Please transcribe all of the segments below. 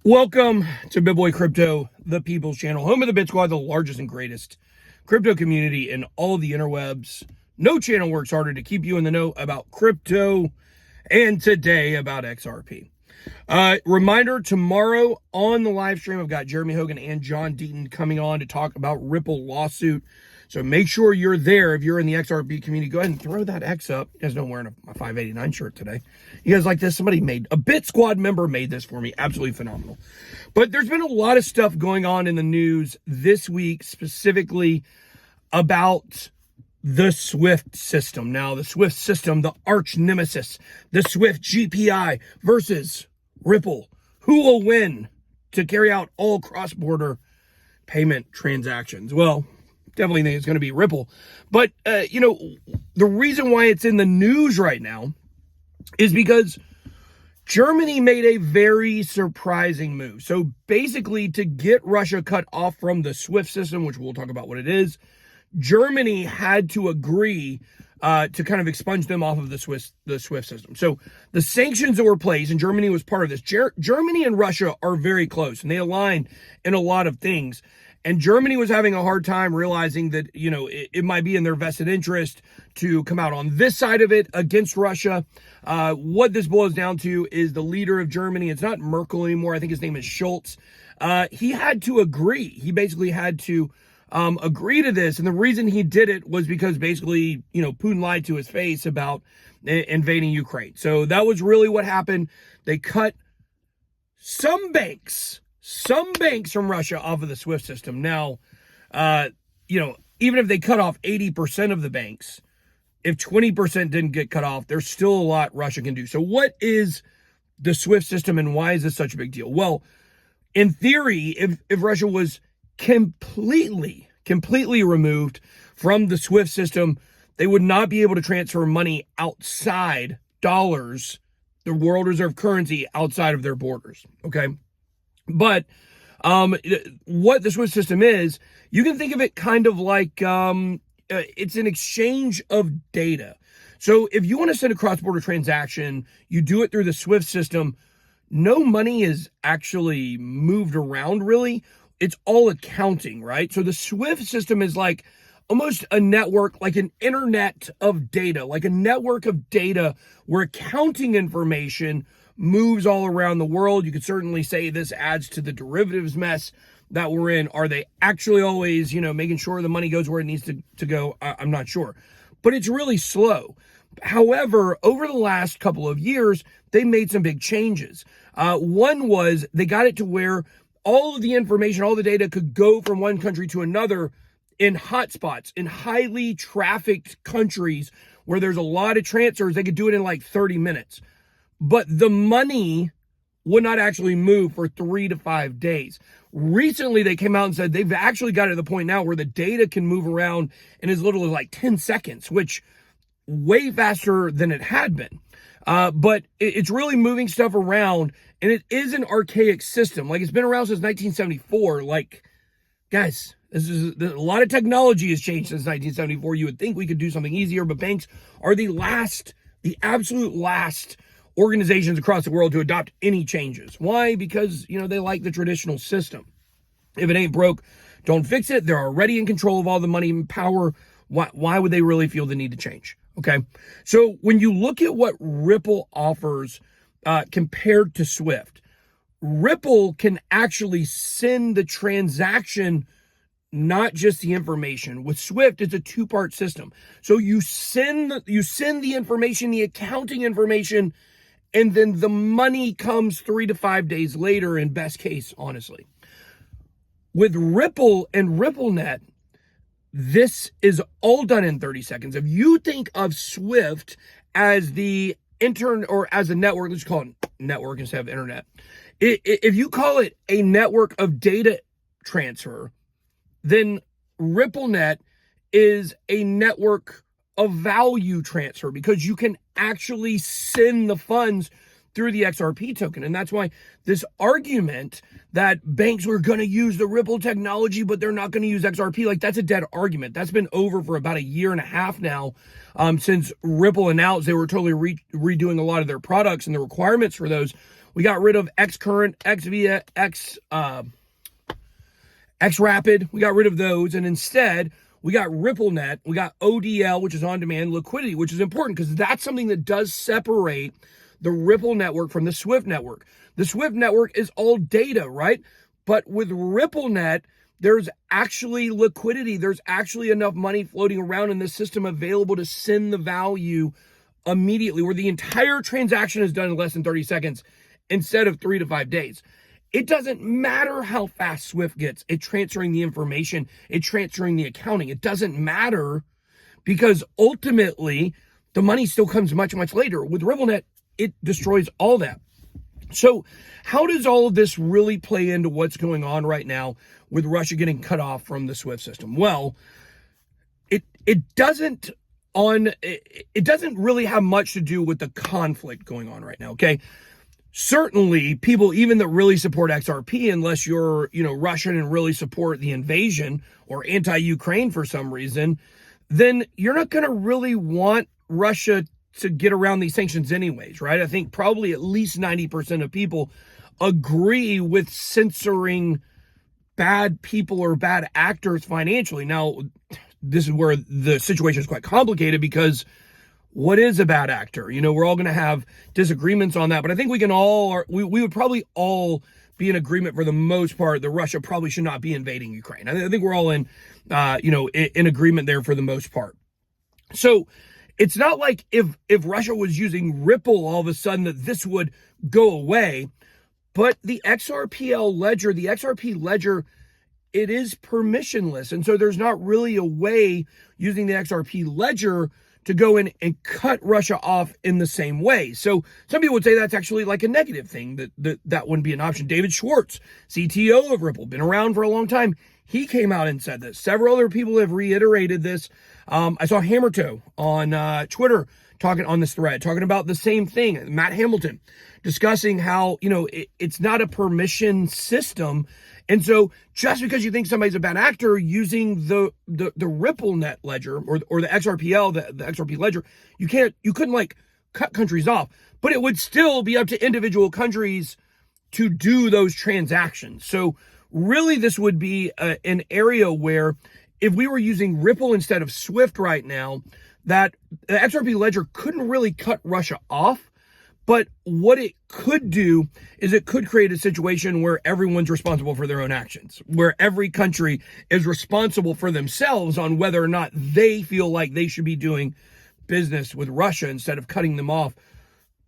Welcome to BitBoy Crypto, the People's Channel, home of the BitSquad, the largest and greatest crypto community in all the interwebs. No channel works harder to keep you in the know about crypto, and today about XRP. Reminder, tomorrow on the live stream, I've got Jeremy Hogan and John Deaton coming on to talk about Ripple lawsuit. So make sure you're there if you're in the XRP community. Go ahead and throw that X up. You guys know I'm wearing a 589 shirt today. You guys like this? Somebody made, a BitSquad member made this for me. Absolutely phenomenal. But there's been a lot of stuff going on in the news this week, specifically about the SWIFT system. Now, the SWIFT system, the arch nemesis, the SWIFT GPI versus Ripple. Who will win to carry out all cross-border payment transactions? Well, definitely think it's going to be Ripple. But, the reason why it's in the news right now is because Germany made a very surprising move. So basically, to get Russia cut off from the SWIFT system, which we'll talk about what it is, Germany had to agree to kind of expunge them off of the SWIFT system. So the sanctions that were placed, and Germany was part of this. Germany and Russia are very close, and they align in a lot of things. And Germany was having a hard time realizing that, it might be in their vested interest to come out on this side of it against Russia. What this boils down to is the leader of Germany. It's not Merkel anymore. I think his name is Schultz. He had to agree. He basically had to agree to this. And the reason he did it was because basically, Putin lied to his face about invading Ukraine. So that was really what happened. They cut some banks from Russia off of the SWIFT system. Now, even if they cut off 80% of the banks, if 20% didn't get cut off, there's still a lot Russia can do. So what is the SWIFT system and why is this such a big deal? Well, in theory, if Russia was completely removed from the SWIFT system, they would not be able to transfer money outside dollars, the world reserve currency, outside of their borders. Okay. But what the SWIFT system is, you can think of it kind of like it's an exchange of data. So if you want to send a cross-border transaction, you do it through the SWIFT system. No money is actually moved around, really. It's all accounting, right? So the SWIFT system is like almost a network, like an internet of data, like a network of data where accounting information moves all around the world. You could certainly say this adds to the derivatives mess that we're in. Are they actually always, making sure the money goes where it needs to go? I'm not sure, but it's really slow. However, over the last couple of years, they made some big changes. One was they got it to where all of the information, all the data could go from one country to another in hotspots, in highly trafficked countries where there's a lot of transfers. They could do it in like 30 minutes. But the money would not actually move for 3 to 5 days. Recently, they came out and said they've actually got to the point now where the data can move around in as little as like 10 seconds, which way faster than it had been. But it's really moving stuff around, and it is an archaic system. Like, it's been around since 1974. Like, guys, a lot of technology has changed since 1974. You would think we could do something easier, but banks are the absolute last organizations across the world to adopt any changes. Why? Because, they like the traditional system. If it ain't broke, don't fix it. They're already in control of all the money and power. Why would they really feel the need to change? Okay. So when you look at what Ripple offers compared to SWIFT, Ripple can actually send the transaction, not just the information. With SWIFT, it's a two-part system. So you send the information, the accounting information, and then the money comes 3 to 5 days later, in best case, honestly. With Ripple and RippleNet, this is all done in 30 seconds. If you think of SWIFT as the or as a network, let's call it network instead of internet. If you call it a network of data transfer, then RippleNet is a network of value transfer, because you can actually send the funds through the XRP token. And that's why this argument that banks were going to use the Ripple technology, but they're not going to use XRP, like, that's a dead argument. That's been over for about 1.5 years now, since Ripple announced they were totally redoing a lot of their products and the requirements for those We got rid of Xcurrent, Xvia, XRapid. We got rid of those. And instead, we got RippleNet. We got ODL, which is on-demand liquidity, which is important because that's something that does separate the Ripple network from the Swift network. The Swift network is all data, right? But with RippleNet, there's actually liquidity. There's actually enough money floating around in the system available to send the value immediately, where the entire transaction is done in less than 30 seconds instead of 3 to 5 days. It doesn't matter how fast Swift gets. It's transferring the information. It's transferring the accounting. It doesn't matter because ultimately the money still comes much, much later. With RippleNet, it destroys all that. So how does all of this really play into what's going on right now with Russia getting cut off from the SWIFT system? Well, it doesn't really have much to do with the conflict going on right now, okay? Certainly, people even that really support XRP, unless you're, Russian and really support the invasion or anti-Ukraine for some reason, then you're not going to really want Russia to get around these sanctions anyways, right? I think probably at least 90% of people agree with censoring bad people or bad actors financially. Now, this is where the situation is quite complicated because what is a bad actor? We're all going to have disagreements on that, but I think we would probably all be in agreement for the most part that Russia probably should not be invading Ukraine. I think we're all in agreement there for the most part. So it's not like if Russia was using Ripple all of a sudden that this would go away, but the XRP ledger, it is permissionless. And so there's not really a way using the XRP ledger to go in and cut Russia off in the same way. So some people would say that's actually like a negative thing, that wouldn't be an option. David Schwartz, CTO of Ripple, been around for a long time. He came out and said this. Several other people have reiterated this. I saw Hammertoe on Twitter talking on this thread, talking about the same thing. Matt Hamilton discussing how, it's not a permission system. And so just because you think somebody's a bad actor using the RippleNet ledger or the XRPL, the XRP ledger, you couldn't like cut countries off, but it would still be up to individual countries to do those transactions. So really this would be an area where if we were using Ripple instead of Swift right now, that the XRP ledger couldn't really cut Russia off. But what it could do is it could create a situation where everyone's responsible for their own actions, where every country is responsible for themselves on whether or not they feel like they should be doing business with Russia instead of cutting them off,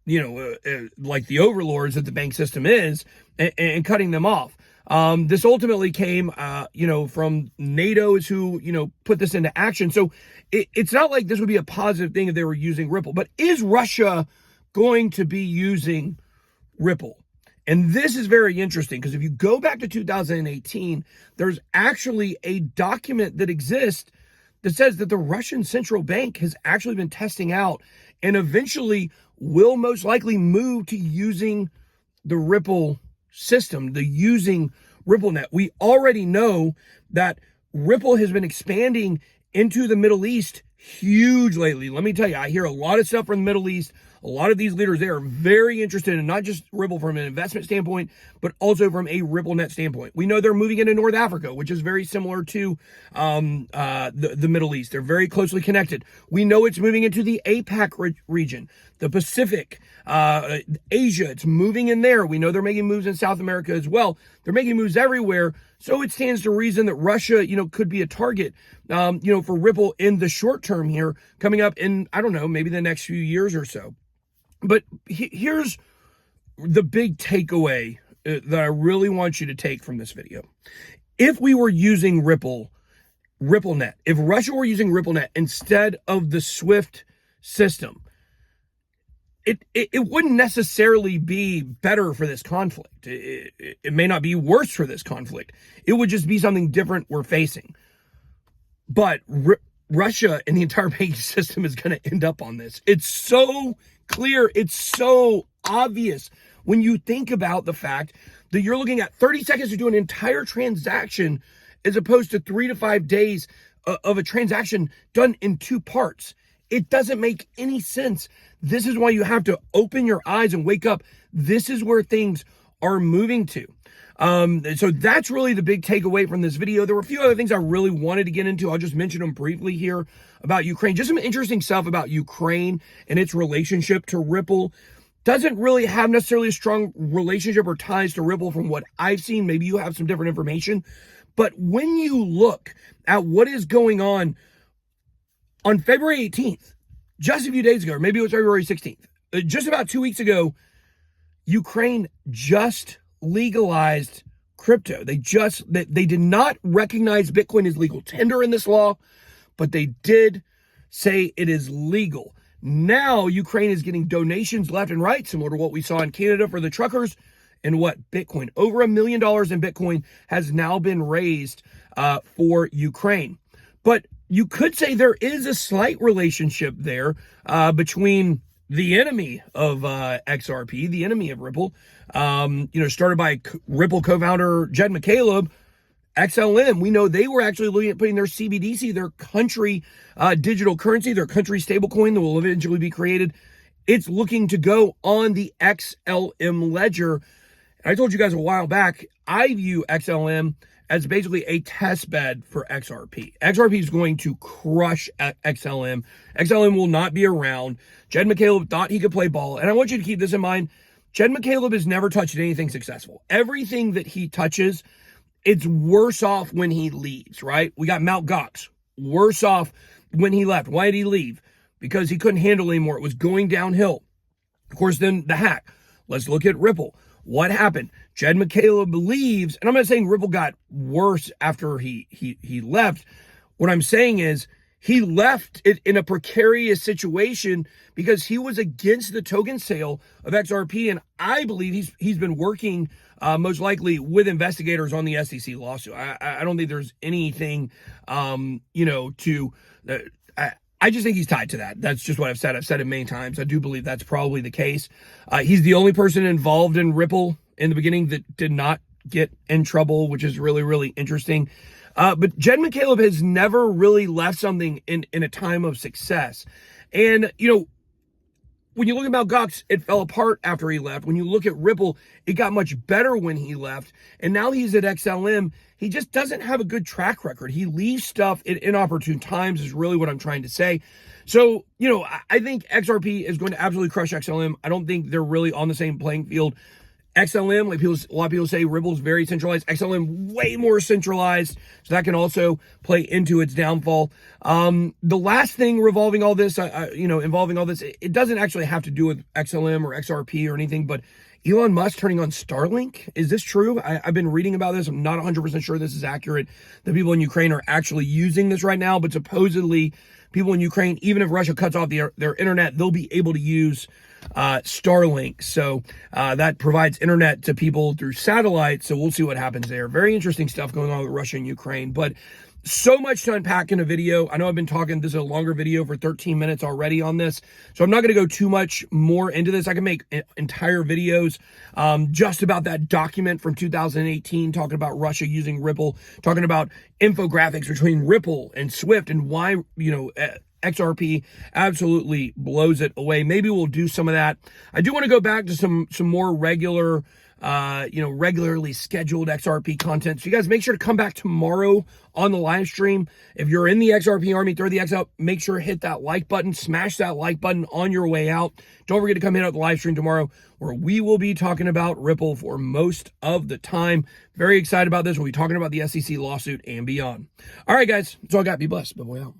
like the overlords that the bank system is, and cutting them off. This ultimately came, from NATO's who, put this into action. So it's not like this would be a positive thing if they were using Ripple, but is Russia going to be using Ripple? And this is very interesting because if you go back to 2018, there's actually a document that exists that says that the Russian central bank has actually been testing out and eventually will most likely move to using the Ripple system, using RippleNet. We already know that Ripple has been expanding into the Middle East huge lately. Let me tell you, I hear a lot of stuff from the Middle East. A lot of these leaders, they are very interested in not just Ripple from an investment standpoint, but also from a RippleNet standpoint. We know they're moving into North Africa, which is very similar to the Middle East. They're very closely connected. We know it's moving into the APAC region, the Pacific, Asia. It's moving in there. We know they're making moves in South America as well. They're making moves everywhere. So it stands to reason that Russia, could be a target, for Ripple in the short term here, coming up in, I don't know, maybe the next few years or so. But here's the big takeaway that I really want you to take from this video. If we were using RippleNet, if Russia were using RippleNet instead of the Swift system, it wouldn't necessarily be better for this conflict. It may not be worse for this conflict. It would just be something different we're facing. But Russia and the entire banking system is going to end up on this. It's so clear. It's so obvious when you think about the fact that you're looking at 30 seconds to do an entire transaction as opposed to 3 to 5 days of a transaction done in 2 parts. It doesn't make any sense. This is why you have to open your eyes and wake up. this is where things are moving to. So that's really the big takeaway from this video. There were a few other things I really wanted to get into. I'll just mention them briefly here about Ukraine. Just some interesting stuff about Ukraine and its relationship to Ripple. Doesn't really have necessarily a strong relationship or ties to Ripple from what I've seen. Maybe you have some different information. But when you look at what is going on February 18th, just a few days ago, or maybe it was February 16th, just about 2 weeks ago, Ukraine just legalized crypto. They did not recognize Bitcoin as legal tender in this law, but they did say it is legal. Now Ukraine is getting donations left and right, similar to what we saw in Canada for the truckers. And what Bitcoin, over $1 million in Bitcoin has now been raised for Ukraine. But you could say there is a slight relationship there between the enemy of XRP, the enemy of Ripple, started by Ripple co-founder Jed McCaleb, XLM. We know they were actually looking at putting their CBDC, their country digital currency, their country stablecoin that will eventually be created. It's looking to go on the XLM ledger. I told you guys a while back, I view XLM as basically a test bed for XRP. XRP is going to crush XLM. XLM will not be around. Jed McCaleb thought he could play ball. And I want you to keep this in mind. Jed McCaleb has never touched anything successful. Everything that he touches, it's worse off when he leaves, right? We got Mt. Gox, worse off when he left. Why did he leave? Because he couldn't handle anymore. It was going downhill. Of course, then the hack. Let's look at Ripple. What happened? Jed McCaleb leaves, and I'm not saying Ripple got worse after he left. What I'm saying is he left it in a precarious situation because he was against the token sale of XRP, and I believe he's been working most likely with investigators on the SEC lawsuit. I don't think there's anything, I just think he's tied to that. That's just what I've said. I've said it many times. I do believe that's probably the case. He's the only person involved in Ripple in the beginning that did not get in trouble, which is really, really interesting. But Jed McCaleb has never really left something in a time of success. And, when you look at Mt. Gox, it fell apart after he left. When you look at Ripple, it got much better when he left. And now he's at XLM. He just doesn't have a good track record. He leaves stuff at inopportune times is really what I'm trying to say. So, I think XRP is going to absolutely crush XLM. I don't think they're really on the same playing field. XLM, a lot of people say Ripple's very centralized. XLM, way more centralized. So that can also play into its downfall. The last thing involving all this, it doesn't actually have to do with XLM or XRP or anything, but Elon Musk turning on Starlink. Is this true? I've been reading about this. I'm not 100% sure this is accurate. The people in Ukraine are actually using this right now, but supposedly people in Ukraine, even if Russia cuts off their internet, they'll be able to use Starlink. So that provides internet to people through satellite. So we'll see what happens there. Very interesting stuff going on with Russia and Ukraine, but so much to unpack in a video. I know I've been talking, this is a longer video for 13 minutes already on this. So I'm not going to go too much more into this. I can make entire videos just about that document from 2018, talking about Russia using Ripple, talking about infographics between Ripple and Swift and why, XRP absolutely blows it away. Maybe we'll do some of that. I do want to go back to some more regular, regularly scheduled XRP content. So you guys make sure to come back tomorrow on the live stream. If you're in the XRP army, throw the X out, make sure to hit that like button, smash that like button on your way out. Don't forget to come hit out the live stream tomorrow where we will be talking about Ripple for most of the time. Very excited about this. We'll be talking about the SEC lawsuit and beyond. All right, guys, that's all I got. Be blessed. Bye-bye out.